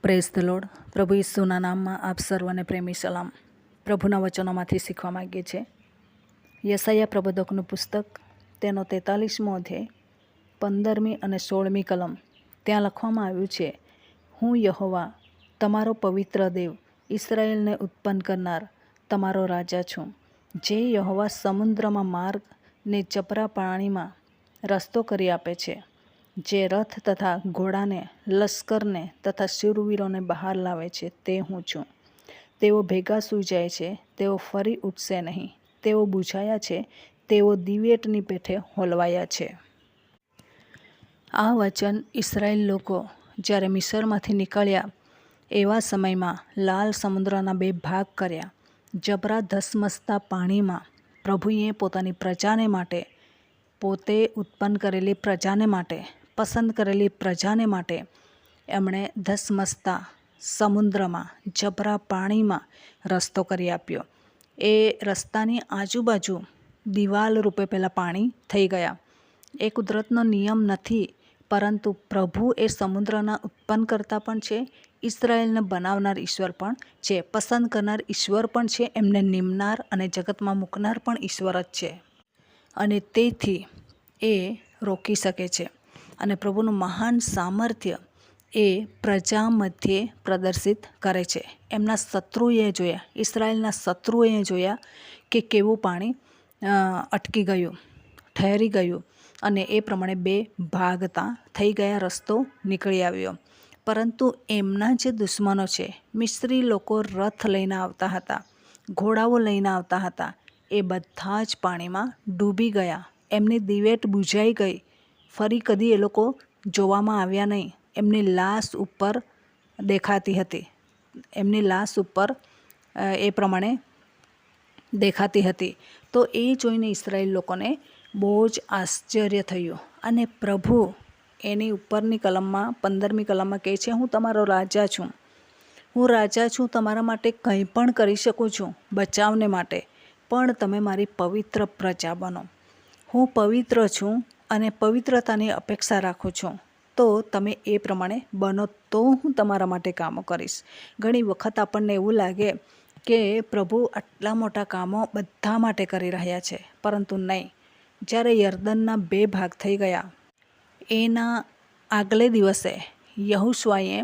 Praise the lord. પ્રભુ ઈસુના નામમાં આપ સર્વને પ્રેમી સલામ. પ્રભુના વચનોમાંથી શીખવા માગીએ છીએ. યશાયા પ્રબોધકનું પુસ્તક, તેનો 43મો અધ્યાય, 15મી અને 16મી કલમ. ત્યાં લખવામાં આવ્યું છે, હું યહોવા તમારો પવિત્ર દેવ, ઇસરાયેલને ઉત્પન્ન કરનાર તમારો રાજા છું. જે યહોવા સમુદ્રમાં માર્ગ ને ચપરા પાણીમાં રસ્તો કરી આપે છે, જે રથ તથા ઘોડાને, લશ્કરને તથા શૂરવીરોને બહાર લાવે છે, તે હું છું. તેઓ ભેગા સૂઈ જાય છે, તેઓ ફરી ઉઠશે નહીં. તેઓ બૂઝાયા છે, તેઓ દિવેટની પેઠે હોલવાયા છે. આ વચન ઇસરાયેલ લોકો જ્યારે મિસરમાંથી નીકળ્યા એવા સમયમાં લાલ સમુદ્રના બે ભાગ કર્યા. જબરા ધસમસતા પાણીમાં પ્રભુએ પોતાની પ્રજાને માટે, પોતે ઉત્પન્ન કરેલી પ્રજાને માટે, પસંદ કરેલી પ્રજાને માટે એમણે ધસમસતા સમુદ્રમાં જબરા પાણીમાં રસ્તો કરી આપ્યો. એ રસ્તાની આજુબાજુ દિવાલ રૂપે પહેલાં પાણી થઈ ગયા. એ કુદરતનો નિયમ નથી, પરંતુ પ્રભુ એ સમુદ્રના ઉત્પન્ન કરતા પણ છે, ઇસરાયેલને બનાવનાર ઈશ્વર પણ છે, પસંદ કરનાર ઈશ્વર પણ છે, એમને નિમનાર અને જગતમાં મૂકનાર પણ ઈશ્વર જ છે. અને તેથી એ રોકી શકે છે. અને પ્રભુનું મહાન સામર્થ્ય એ પ્રજા મધ્યે પ્રદર્શિત કરે છે. એમના શત્રુએ જોયા, ઇસરાયેલના શત્રુએ જોયા કે કેવું પાણી અટકી ગયું, ઠહેરી ગયું, અને એ પ્રમાણે બે ભાગતા થઈ ગયા, રસ્તો નીકળી આવ્યો. પરંતુ એમના જે દુશ્મનો છે, મિસ્રી લોકો રથ લઈને આવતા હતા, ઘોડાઓ લઈને આવતા હતા, એ બધા જ પાણીમાં ડૂબી ગયા. એમની દિવેટ બુઝાઈ ગઈ. ફરી કદી એ લોકો જોવામાં આવ્યા નહીં. એમની લાશ ઉપર દેખાતી હતી, એમની લાશ ઉપર એ પ્રમાણે દેખાતી હતી. તો એ જોઈને ઇસરાયેલ લોકોને બહુ જ આશ્ચર્ય થયું. અને પ્રભુ એની ઉપરની કલમમાં, 15મી કલમમાં કહે છે, હું તમારો રાજા છું, હું રાજા છું, તમારા માટે કંઈ પણ કરી શકું છું બચાવને માટે, પણ તમે મારી પવિત્ર પ્રજા બનો. હું પવિત્ર છું અને પવિત્રતાની અપેક્ષા રાખું છું. તો તમે એ પ્રમાણે બનો, તો હું તમારા માટે કામો કરીશ. ઘણી વખત આપણને એવું લાગે કે પ્રભુ આટલા મોટા કામો બધા માટે કરી રહ્યા છે, પરંતુ નહીં. જ્યારે યર્દનના બે ભાગ થઈ ગયા, એના આગલે દિવસે યહોશુઆએ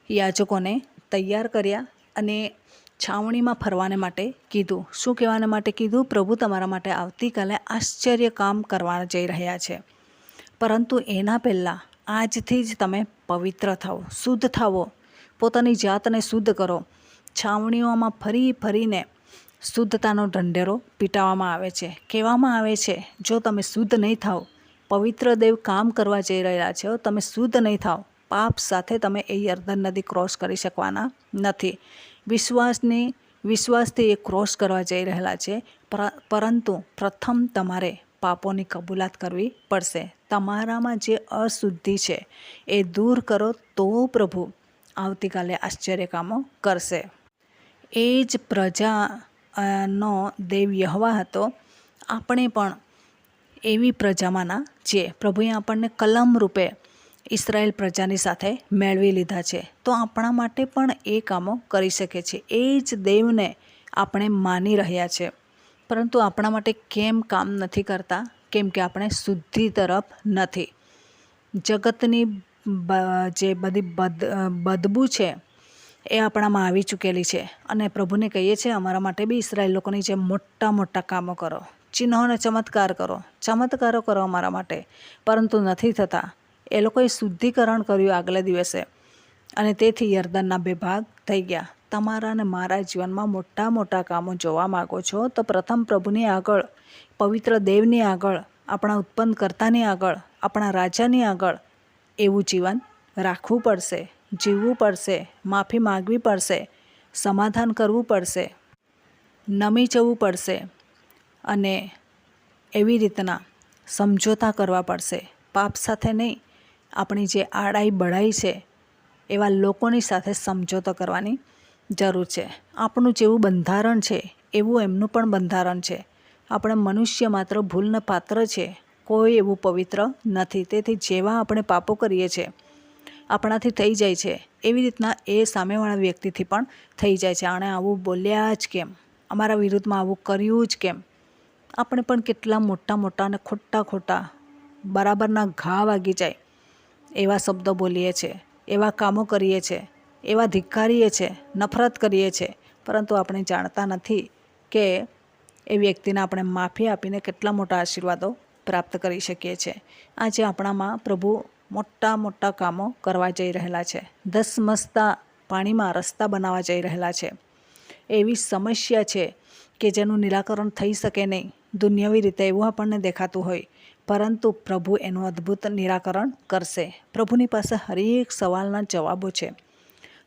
યાજકોને તૈયાર કર્યા અને છાવણીમાં ફરવાને માટે કીધું. શું કહેવાને માટે કીધું? પ્રભુ તમારા માટે આવતીકાલે આશ્ચર્ય કામ કરવા જઈ રહ્યા છે, પરંતુ એના પહેલાં આજથી જ તમે પવિત્ર થાઓ, શુદ્ધ થાઓ, પોતાની જાતને શુદ્ધ કરો. છાવણીઓમાં ફરી ફરીને શુદ્ધતાનો ઢંઢેરો પીટાવવામાં આવે છે. કહેવામાં આવે છે, જો તમે શુદ્ધ નહીં થાઓ, પવિત્ર દેવ કામ કરવા જઈ રહ્યા છે, તમે શુદ્ધ નહીં થાઓ, પાપ સાથે તમે એ યર્દન નદી ક્રોસ કરી શકવાના નથી. વિશ્વાસથી એ ક્રોસ કરવા જઈ રહેલા છે, પરંતુ પ્રથમ તમારે પાપોની કબૂલાત કરવી પડશે. તમારામાં જે અશુદ્ધિ છે એ દૂર કરો, તો પ્રભુ આવતીકાલે આશ્ચર્ય કામો કરશે. એ જ પ્રજાનો દેવ યહોવા હતો. આપણે પણ એવી પ્રજામાંના છીએ. પ્રભુએ આપણને કલમ રૂપે ઇસરાયેલ પ્રજાની સાથે મેળવી લીધા છે, તો આપણા માટે પણ એ કામો કરી શકે છે. એ જ દેવને આપણે માની રહ્યા છે, પરંતુ આપણા માટે કેમ કામ નથી કરતા? કેમ કે આપણે શુદ્ધિ તરફ નથી. જગતની જે બધી બદબૂ છે એ આપણામાં આવી ચૂકેલી છે. અને પ્રભુને કહીએ છીએ, અમારા માટે બી ઇસરાયેલ લોકોની જે મોટા મોટા કામો કરો, ચિહ્નો અને ચમત્કાર કરો, ચમત્કારો કરો અમારા માટે, પરંતુ નથી થતા. એ લોકોએ શુદ્ધિકરણ કર્યું આગલે દિવસે, અને તેથી યર્દનના બે ભાગ થઈ ગયા. તમારા અને મારા જીવનમાં મોટા મોટા કામો જોવા માગો છો, તો પ્રથમ પ્રભુની આગળ, પવિત્ર દેવની આગળ, આપણા ઉત્પન્નકર્તાની આગળ, આપણા રાજાની આગળ એવું જીવન રાખવું પડશે, જીવવું પડશે, માફી માગવી પડશે, સમાધાન કરવું પડશે, નમી જવું પડશે, અને એવી રીતના સમજોતા કરવા પડશે. પાપ સાથે નહીં, આપણી જે આડાઈ બડાઈ છે એવા લોકોની સાથે સમજોતો કરવાની જરૂર છે. આપણું જેવું બંધારણ છે એવું એમનું પણ બંધારણ છે. આપણે મનુષ્ય માત્ર ભૂલને પાત્ર છે, કોઈ એવું પવિત્ર નથી. તેથી જેવા આપણે પાપો કરીએ છીએ, આપણાથી થઈ જાય છે એવી રીતના એ સામેવાળા વ્યક્તિથી પણ થઈ જાય છે. આણે આવું બોલ્યા જ કેમ, અમારા વિરુદ્ધમાં આવું કર્યું જ કેમ. આપણે પણ કેટલા મોટા મોટા અને ખોટા ખોટા બરાબરના ઘા વાગી જાય એવા શબ્દો બોલીએ છીએ, એવા કામો કરીએ છીએ, એવા ધિક્કારીએ છીએ, નફરત કરીએ છીએ, પરંતુ આપણે જાણતા નથી કે એ વ્યક્તિને આપણે માફી આપીને કેટલા મોટા આશીર્વાદો પ્રાપ્ત કરી શકીએ છીએ. આજે આપણામાં પ્રભુ મોટા મોટા કામો કરવા જઈ રહેલા છે. ધસમસતા પાણીમાં રસ્તા બનાવવા જઈ રહેલા છે. એવી સમસ્યા છે કે જેનું નિરાકરણ થઈ શકે નહીં દુનિયાવી રીતે એવું આપણને દેખાતું હોય, પરંતુ પ્રભુ એનું અદ્ભુત નિરાકરણ કરશે. પ્રભુની પાસે હરેક સવાલના જવાબો છે,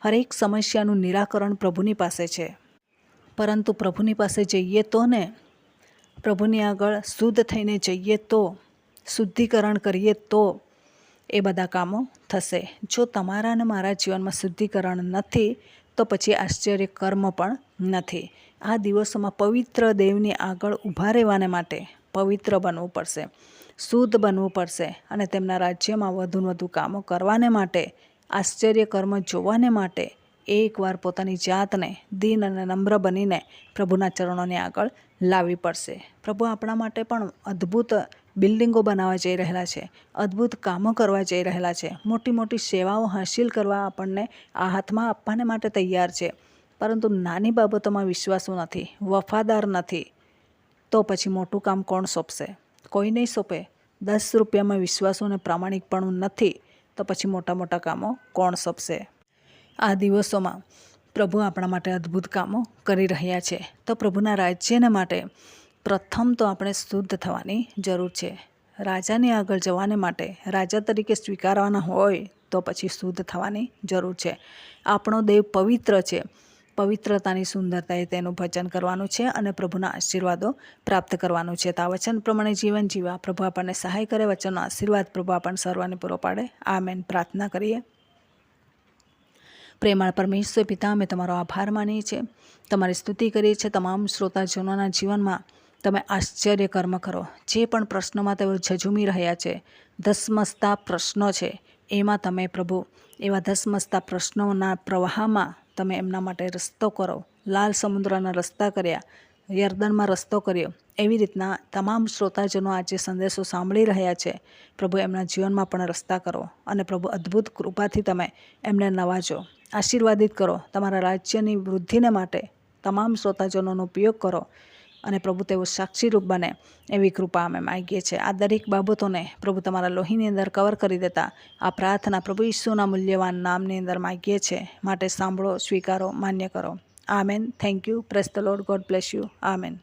હરેક સમસ્યાનું નિરાકરણ પ્રભુની પાસે છે. પરંતુ પ્રભુની પાસે જઈએ તો ને, પ્રભુની આગળ શુદ્ધ થઈને જઈએ તો, શુદ્ધિકરણ કરીએ તો એ બધા કામો થશે. જો તમારા અને મારા જીવનમાં શુદ્ધિકરણ નથી તો પછી આશ્ચર્ય કર્મ પણ નથી. આ દિવસોમાં પવિત્ર દેવની આગળ ઊભા રહેવાને માટે પવિત્ર બનવું પડશે, શુદ્ધ બનવું પડશે, અને તેમના રાજ્યમાં વધુ વધુ કામો કરવાને માટે, આશ્ચર્ય કર્મ જોવાને માટે એકવાર પોતાની જાતને દીન અને નમ્ર બનીને પ્રભુના ચરણોની આગળ લાવવી પડશે. પ્રભુ આપણા માટે પણ અદ્ભુત બિલ્ડિંગો બનાવવા જઈ રહેલા છે, અદ્ભુત કામો કરવા જઈ રહેલા છે, મોટી મોટી સેવાઓ હાંસિલ કરવા આપણને આ હાથમાં આપવાને માટે તૈયાર છે. પરંતુ નાની બાબતોમાં વિશ્વાસુ નથી, વફાદાર નથી, તો પછી મોટું કામ કોણ સોંપશે? કોઈ નહીં સોંપે. 10 રૂપિયામાં વિશ્વાસુ અને પ્રામાણિકપણું નથી તો પછી મોટા મોટા કામો કોણ સોંપશે? આ દિવસોમાં પ્રભુ આપણા માટે અદ્ભુત કામો કરી રહ્યા છે. તો પ્રભુના રાજ્યને માટે પ્રથમ તો આપણે શુદ્ધ થવાની જરૂર છે. રાજાની આગળ જવાને માટે, રાજા તરીકે સ્વીકારવાના હોય તો પછી શુદ્ધ થવાની જરૂર છે. આપણો દેવ પવિત્ર છે. પવિત્રતાની સુંદરતાએ તેનું ભજન કરવાનું છે અને પ્રભુના આશીર્વાદો પ્રાપ્ત કરવાનું છે. તો આ વચન પ્રમાણે જીવન જીવવા પ્રભુ આપણને સહાય કરે. વચનનો આશીર્વાદ પ્રભુ આપણને સર્વને પૂરો પાડે. આમેન. પ્રાર્થના કરીએ. પ્રેમાળ પરમેશ્વર પિતા, અમે તમારો આભાર માનીએ છીએ, તમારી સ્તુતિ કરીએ છીએ. તમામ શ્રોતાજનોના જીવનમાં તમે આશ્ચર્ય કર્મ કરો. જે પણ પ્રશ્નોમાં તેઓ ઝઝૂમી રહ્યા છે, ધસમસતા પ્રશ્નો છે, એમાં તમે પ્રભુ એવા ધસમસતા પ્રશ્નોના પ્રવાહમાં તમે એમના માટે રસ્તો કરો. લાલ સમુદ્રના રસ્તા કર્યા, યર્દનમાં રસ્તો કર્યો, એવી રીતના તમામ શ્રોતાજનો આજે સંદેશો સાંભળી રહ્યા છે. પ્રભુ એમના જીવનમાં પણ રસ્તા કરો અને પ્રભુ અદ્ભુત કૃપાથી તમે એમને નવાજો, આશીર્વાદિત કરો. તમારા રાજ્યની વૃદ્ધિને માટે તમામ શ્રોતાજનોનો ઉપયોગ કરો અને પ્રભુ તેઓ સાક્ષીરૂપ બને એવી કૃપા અમે માગીએ છીએ. આ દરેક બાબતોને પ્રભુ તમારા લોહીની અંદર કવર કરી દેતા આ પ્રાર્થના પ્રભુ ઈસુના મૂલ્યવાન નામની અંદર માગીએ છીએ. માટે સાંભળો, સ્વીકારો, માન્ય કરો. Amen. Thank you. Praise the lord. God bless you. Amen.